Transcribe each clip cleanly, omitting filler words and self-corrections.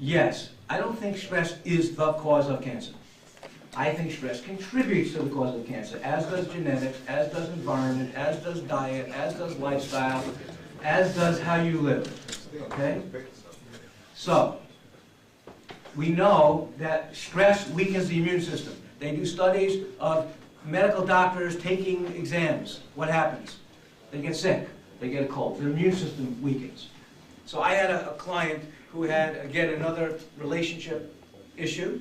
Yes, I don't think stress is the cause of cancer. I think stress contributes to the cause of cancer, as does genetics, as does environment, as does diet, as does lifestyle, as does how you live, okay? So, we know that stress weakens the immune system. They do studies of medical doctors taking exams. What happens? They get sick, they get a cold, their immune system weakens. So I had a client who had, again, another relationship issue,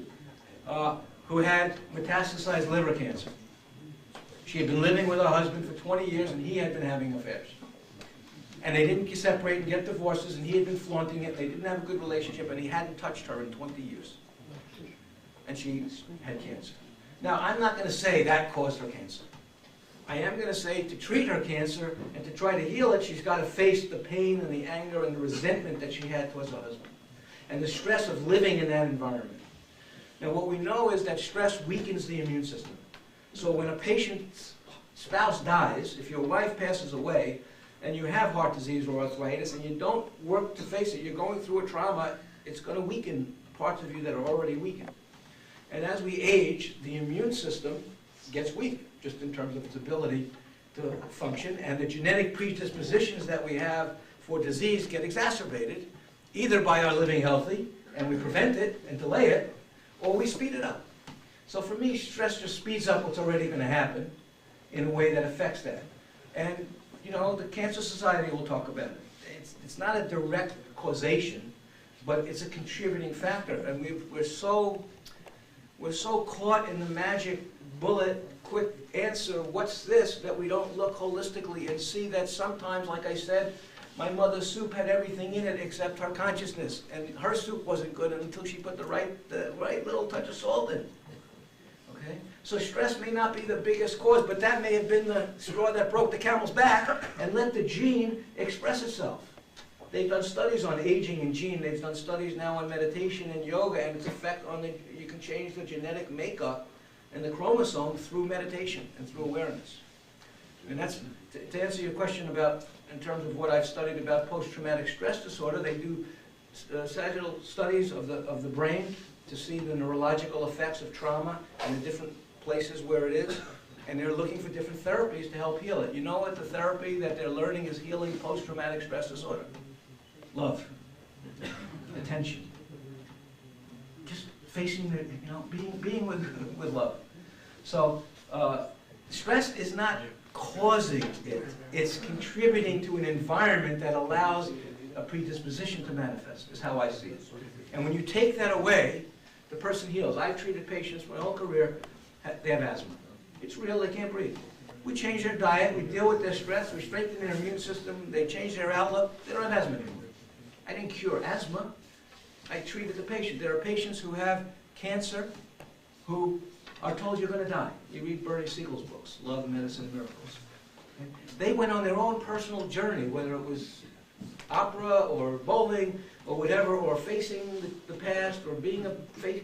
who had metastasized liver cancer. She had been living with her husband for 20 years and he had been having affairs. And they didn't separate and get divorces, and he had been flaunting it. They didn't have a good relationship, and he hadn't touched her in 20 years. And she had cancer. Now, I'm not going to say that caused her cancer. I am going to say to treat her cancer and to try to heal it, she's got to face the pain and the anger and the resentment that she had towards her husband, and the stress of living in that environment. Now, what we know is that stress weakens the immune system. So when a patient's spouse dies, if your wife passes away, and you have heart disease or arthritis, and you don't work to face it, you're going through a trauma, it's going to weaken parts of you that are already weakened. And as we age, the immune system gets weak, just in terms of its ability to function, and the genetic predispositions that we have for disease get exacerbated, either by our living healthy, and we prevent it and delay it, or we speed it up. So for me, stress just speeds up what's already going to happen in a way that affects that. And you know, the Cancer Society will talk about it. It's not a direct causation, but it's a contributing factor. And we're so caught in the magic bullet, quick answer, what's this, that we don't look holistically and see that sometimes, like I said, my mother's soup had everything in it except her consciousness. And her soup wasn't good until she put the right little touch of salt in. Okay? So stress may not be the biggest cause, but that may have been the straw that broke the camel's back and let the gene express itself. They've done studies on aging and gene. They've done studies now on meditation and yoga and its effect on you can change the genetic makeup and the chromosome through meditation and through awareness. And that's, to answer your question about, in terms of what I've studied about post-traumatic stress disorder, they do sagittal studies of the brain to see the neurological effects of trauma in the different places where it is, and they're looking for different therapies to help heal it. You know what the therapy that they're learning is healing post-traumatic stress disorder? Love. Attention. Just facing the, being with love. So stress is not causing it. It's contributing to an environment that allows a predisposition to manifest, is how I see it. And when you take that away, the person heals. I've treated patients my whole career, they have asthma. It's real, they can't breathe. We change their diet, we deal with their stress, we strengthen their immune system, they change their outlook, they don't have asthma anymore. I didn't cure asthma, I treated the patient. There are patients who have cancer who are told you're going to die. You read Bernie Siegel's books, Love, Medicine, Miracles. Okay? They went on their own personal journey, whether it was opera or bowling or whatever, or facing the past, or being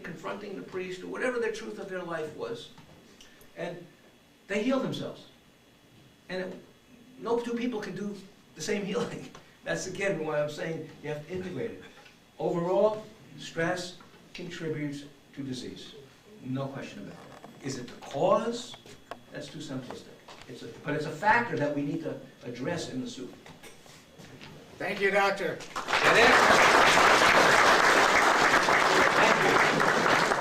confronting the priest, or whatever the truth of their life was. And they healed themselves. And no two people can do the same healing. That's again why I'm saying you have to integrate it. Overall, stress contributes to disease. No question about it. Is it the cause? That's too simplistic. But it's a factor that we need to address in the soup. Thank you, Doctor. Is that it?